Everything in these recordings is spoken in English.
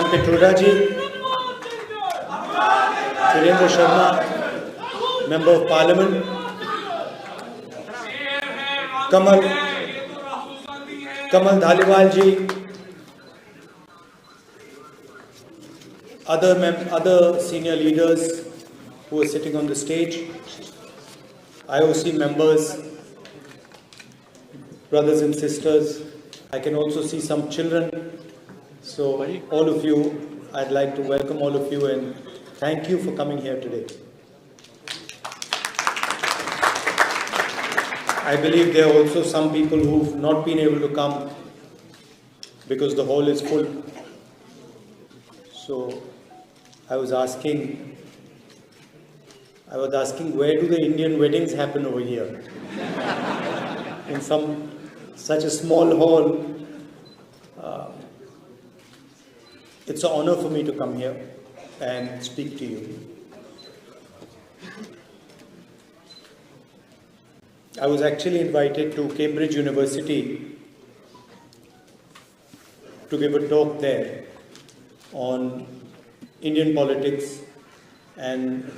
Prashant Pitroda ji, Surendra Sharma, Member of Parliament, Kamal Dhaliwal ji, other senior leaders who are sitting on the stage, IOC members, brothers and sisters. I can also see some children. So all of you, I'd like to welcome all of you and thank you for coming here today. I believe there are also some people who've not been able to come because the hall is full. So I was asking where do the Indian weddings happen over here? In such a small hall. It's an honor for me to come here and speak to you. I was actually invited to Cambridge University to give a talk there on Indian politics and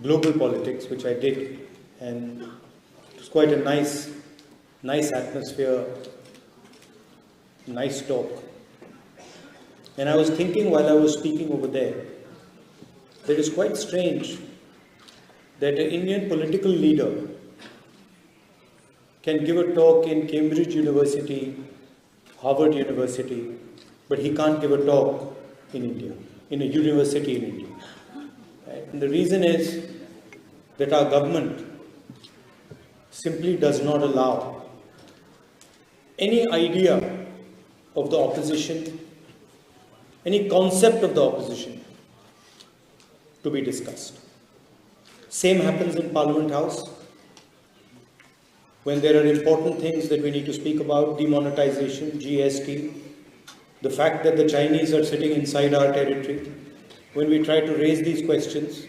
global politics, which I did, and it was quite a nice atmosphere, nice talk. And I was thinking while I was speaking over there, that it's quite strange that an Indian political leader can give a talk in Cambridge University, Harvard University, but he can't give a talk in India, in a university in India. Right? And the reason is that our government simply does not allow any idea of the opposition, any concept of the opposition to be discussed. Same happens in Parliament House. When there are important things that we need to speak about, demonetization, GST, the fact that the Chinese are sitting inside our territory, when we try to raise these questions,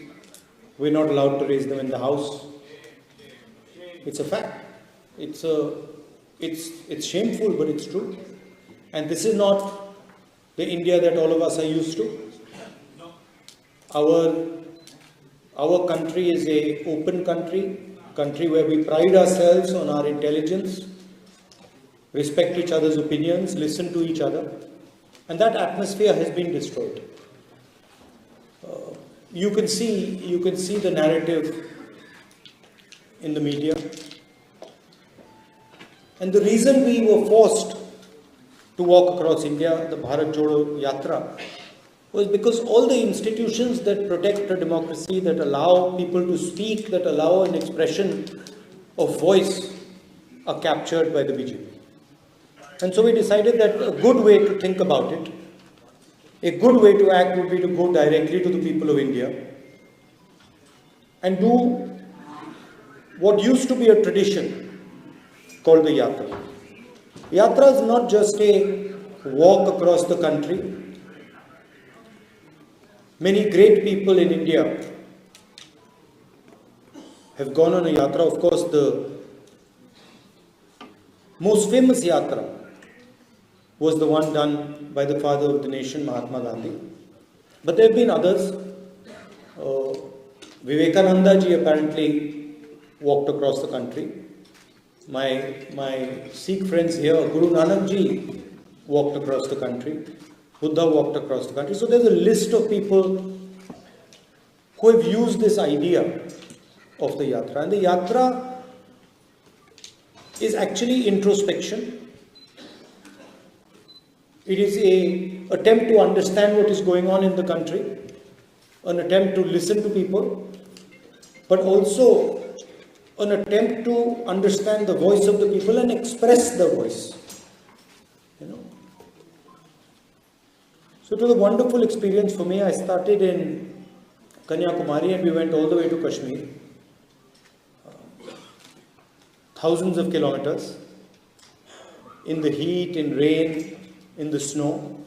we're not allowed to raise them in the House. It's a fact. It's shameful, but it's true. And this is not the India that all of us are used to. Our country is an open country where we pride ourselves on our intelligence, respect each other's opinions, listen to each other, and that atmosphere has been destroyed. You can see the narrative in the media, and the reason we were forced to walk across India, the Bharat Jodo Yatra, was because all the institutions that protect a democracy, that allow people to speak, that allow an expression of voice, are captured by the BJP. And so we decided that a good way to think about it, a good way to act would be to go directly to the people of India and do what used to be a tradition called the Yatra. Yatra is not just a walk across the country. Many great people in India have gone on a Yatra. Of course, the most famous Yatra was the one done by the father of the nation, Mahatma Gandhi. But there have been others. Vivekananda ji apparently walked across the country. My Sikh friends here, Guru Nanak ji walked across the country. Buddha walked across the country. So there's a list of people who have used this idea of the Yatra. And the Yatra is actually introspection. It is an attempt to understand what is going on in the country, an attempt to listen to people, but also an attempt to understand the voice of the people and express the voice. So it was a wonderful experience for me. I started in Kanyakumari and we went all the way to Kashmir. Thousands of kilometers in the heat, in rain, in the snow.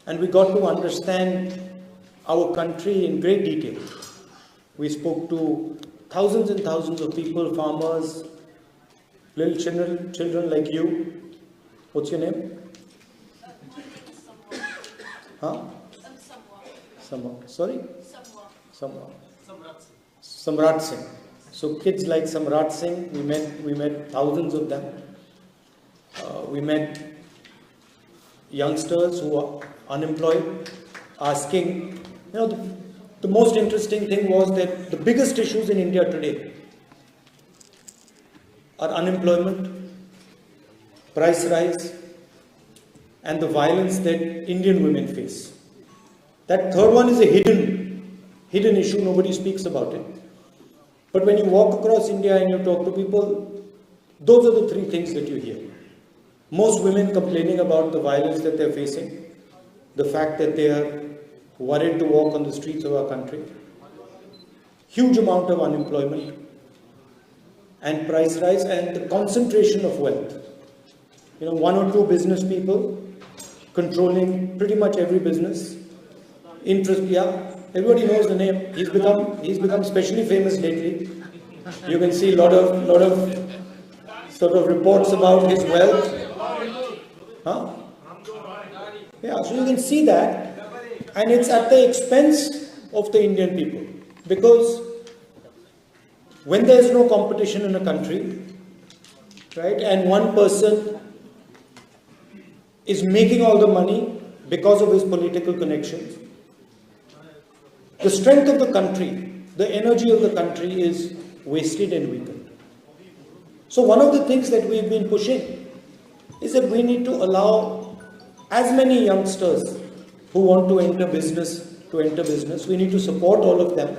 And we got to understand our country in great detail. We spoke to thousands and thousands of people, farmers, little children like you. What's your name? Huh? Sorry? Samrat Singh. So kids like Samrat Singh, we met thousands of them. We met youngsters who are unemployed, asking, the most interesting thing was that the biggest issues in India today are unemployment, price rise, and the violence that Indian women face. That third one is a hidden issue, nobody speaks about it. But when you walk across India and you talk to people, those are the three things that you hear. Most women complaining about the violence that they're facing, the fact that they are worried to walk on the streets of our country, huge amount of unemployment, and price rise, and the concentration of wealth. One or two business people controlling pretty much every business. Everybody knows the name. He's become especially famous lately. You can see a lot of sort of reports about his wealth. Huh? Yeah, so you can see that, and it's at the expense of the Indian people, because when there is no competition in a country, right, and one person is making all the money because of his political connections, the strength of the country, the energy of the country is wasted and weakened. So one of the things that we've been pushing is that we need to allow as many youngsters who want to enter business. We need to support all of them.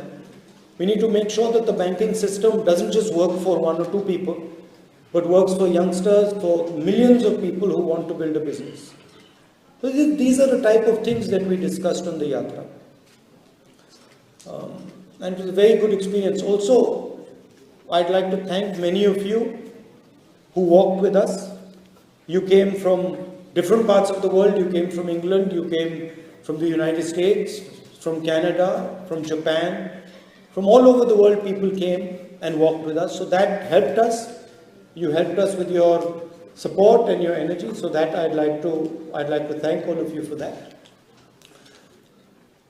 We need to make sure that the banking system doesn't just work for one or two people, but works for youngsters, for millions of people who want to build a business. So these are the type of things that we discussed on the Yatra. And it was a very good experience. Also, I'd like to thank many of you who walked with us. You came from different parts of the world. You came from England, you came from the United States, from Canada, from Japan. From all over the world, people came and walked with us. So that helped us. You helped us with your support and your energy. So that I'd like to thank all of you for that.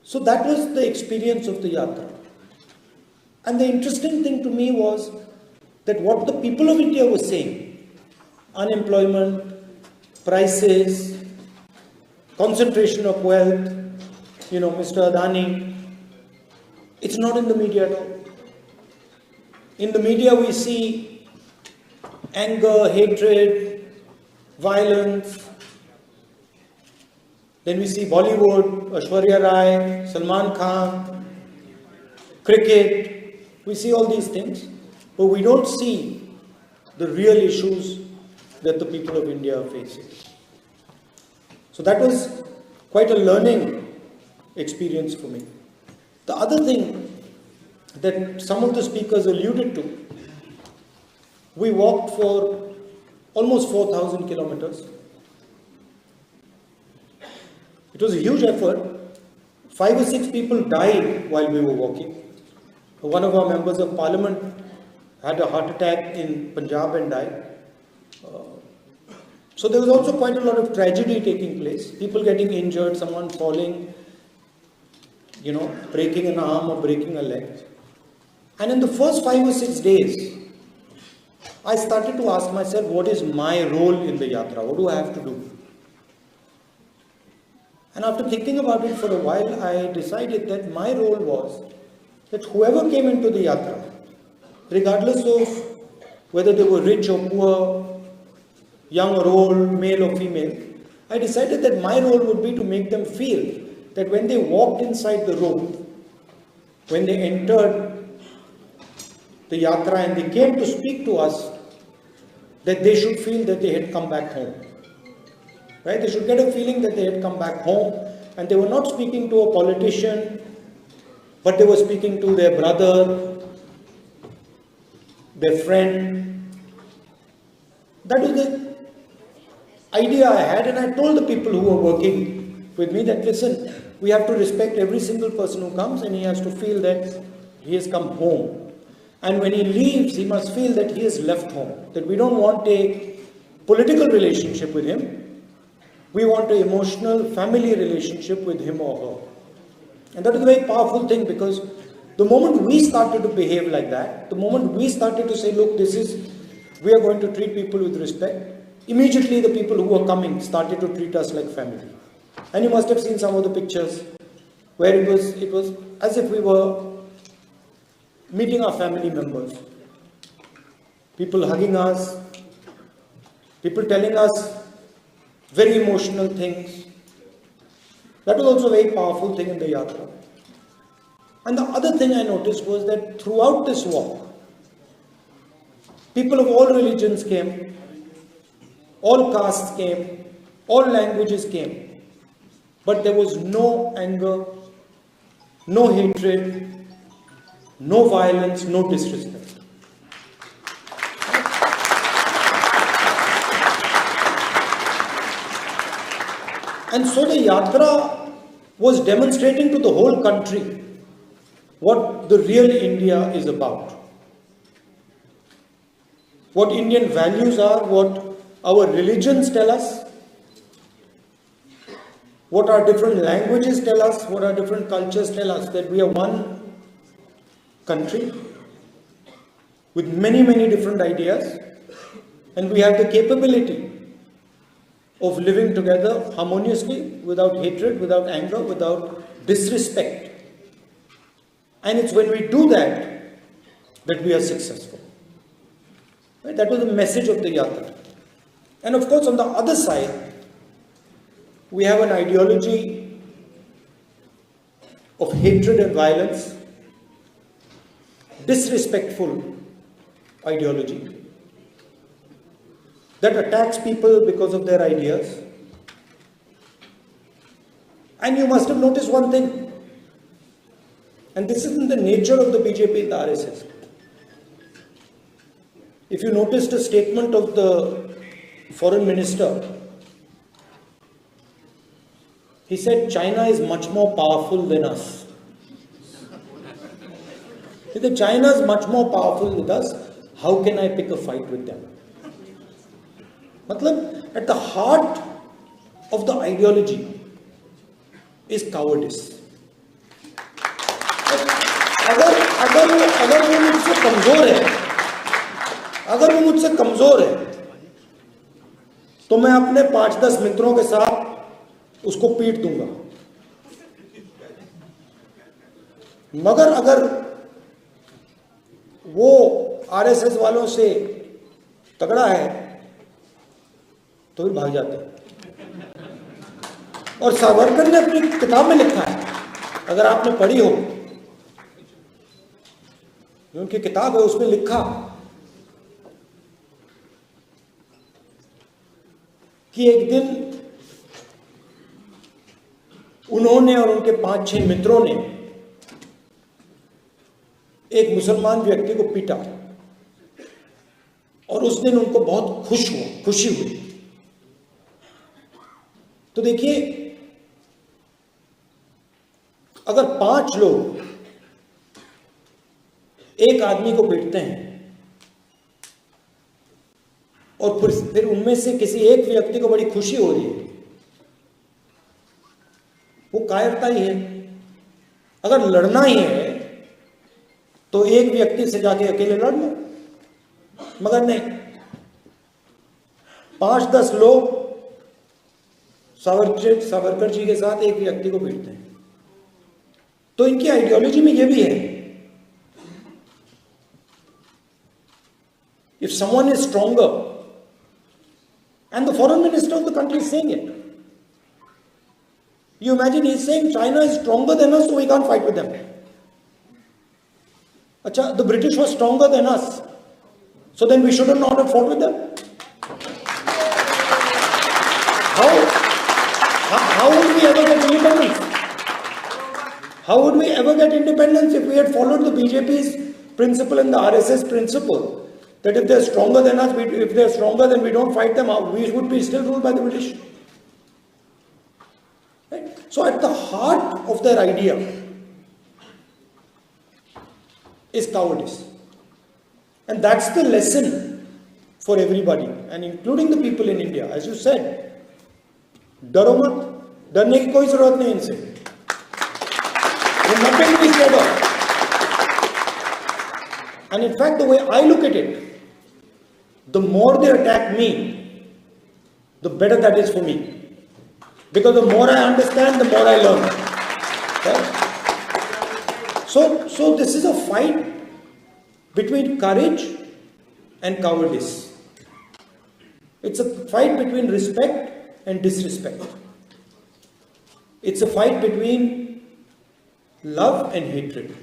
So that was the experience of the Yatra. And the interesting thing to me was that what the people of India were saying, unemployment, prices, concentration of wealth, Mr. Adani, it's not in the media at all. In the media we see anger, hatred, violence. Then we see Bollywood, Aishwarya Rai, Salman Khan, cricket. We see all these things, but we don't see the real issues that the people of India are facing. So that was quite a learning experience for me. The other thing that some of the speakers alluded to, we walked for almost 4,000 kilometers. It was a huge effort. 5 or 6 people died while we were walking. One of our members of parliament had a heart attack in Punjab and died. So there was also quite a lot of tragedy taking place. People getting injured, someone falling, breaking an arm or breaking a leg. And in the first 5 or 6 days, I started to ask myself, what is my role in the Yatra? What do I have to do? And after thinking about it for a while, I decided that my role was that whoever came into the Yatra, regardless of whether they were rich or poor, young or old, male or female, I decided that my role would be to make them feel that when they walked inside the room, when they entered the Yatra and they came to speak to us, that they should feel that they had come back home. Right? They should get a feeling that they had come back home and they were not speaking to a politician, but they were speaking to their brother, their friend. That was the idea I had, and I told the people who were working with me that, listen, we have to respect every single person who comes, and he has to feel that he has come home. And when he leaves, he must feel that he has left home, that we don't want a political relationship with him, We want an emotional family relationship with him or her. And that is a very powerful thing, because the moment we started to behave like that, the moment we started to say, look, we are going to treat people with respect, immediately the people who were coming started to treat us like family. And you must have seen some of the pictures where it was as if we were meeting our family members. People hugging us, people telling us very emotional things. That was also a very powerful thing in the yatra. And the other thing I noticed was that throughout this walk, people of all religions came, all castes came, all languages came, but there was no anger, no hatred, no violence, no disrespect. And so the yatra was demonstrating to the whole country what the real India is about. What Indian values are, what our religions tell us, what our different languages tell us, what our different cultures tell us, that we are one country with many, many different ideas, and we have the capability of living together harmoniously, without hatred, without anger, without disrespect. And it's when we do that we are successful. Right? That was the message of the yatra. And of course, on the other side, we have an ideology of hatred and violence, disrespectful ideology that attacks people because of their ideas. And you must have noticed one thing, and this isn't the nature of the BJP and the RSS. If you noticed a statement of the foreign minister, he said China is much more powerful than us. He said China is much more powerful than us. How can I pick a fight with them? Matlab, at the heart of the ideology is cowardice. अगर वो मुझसे कमजोर है तो मैं अपने 5-10 मित्रों के साथ उसको पीट दूंगा, मगर अगर वो आरएसएस वालों से तगड़ा है तो भी भाग जाते हैं। और सावरकर ने अपनी किताब में लिखा है, अगर आपने पढ़ी हो, उनकी किताब है, उसमें लिखा कि एक दिन उन्होंने और उनके 5-6 मित्रों ने एक मुसलमान व्यक्ति को पीटा और उस दिन उनको बहुत खुशी हुई। तो देखिए, अगर 5 लोग एक आदमी को पीटते हैं और फिर उनमें से किसी एक व्यक्ति को बड़ी खुशी हो रही है, वो कायरता ही है। अगर लड़ना ही है तो एक व्यक्ति से जाके अकेले लड़ लो, मगर नहीं, 5-10 लोग सावरकर जी के साथ एक व्यक्ति को पीटते हैं। तो इनकी आइडियोलॉजी में यह भी है, if someone is stronger, and the foreign minister of the country is saying it, you imagine he is saying China is stronger than us, so we can't fight with them. Acha, the British was stronger than us, so then we shouldn't not have fought with them. How would we ever get independence? How would we ever get independence if we had followed the BJP's principle and the RSS principle that if they're stronger than us, if they're stronger, then we don't fight them out, we would be still ruled by the British. Right? So at the heart of their idea is cowardice. And that's the lesson for everybody, and including the people in India. As you said, डरो मत, डरने की कोई जरूरत नहीं इनसे. There's nothing to be scared of. And in fact, the way I look at it, the more they attack me, the better that is for me. Because the more I understand, the more I learn. Right? So this is a fight between courage and cowardice. It's a fight between respect and disrespect. It's a fight between love and hatred.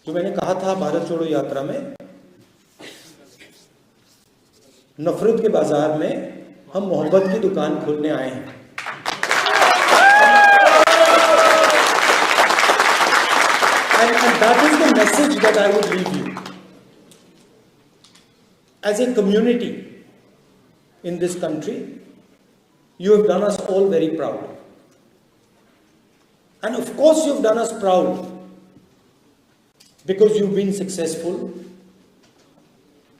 जो मैंने कहा था भारत छोड़ो यात्रा में, नफरत के बाजार में हम मोहब्बत की दुकान खोलने आए हैं. And that is the message that I would leave you. As a community in this country, you have done us all very proud. And of course you have done us proud because you've been successful,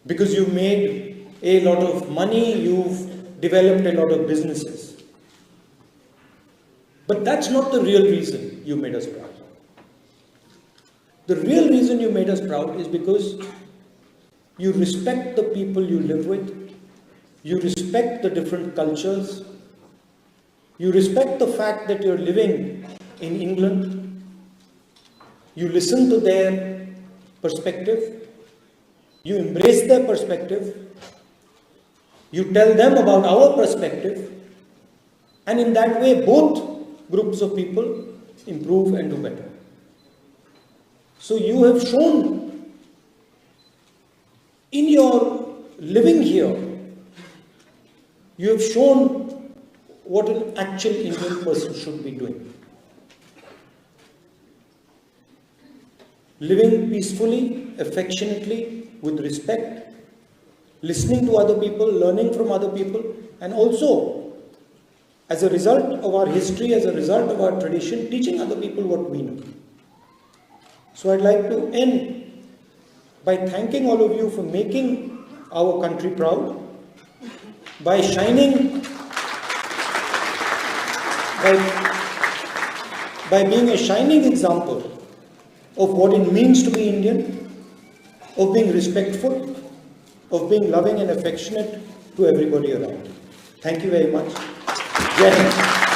because you've made a lot of money, you've developed a lot of businesses. But that's not the real reason you made us proud. The real reason you made us proud is because you respect the people you live with, you respect the different cultures, you respect the fact that you're living in England, you listen to their perspective, you embrace their perspective, you tell them about our perspective, and in that way both groups of people improve and do better. So you have shown in your living here, you have shown what an actual Indian person should be doing. Living peacefully, affectionately, with respect, listening to other people, learning from other people, and also, as a result of our history, as a result of our tradition, teaching other people what we know. So I'd like to end by thanking all of you for making our country proud, by being a shining example of what it means to be Indian, of being respectful, of being loving and affectionate to everybody around. Thank you very much. Jai Hind.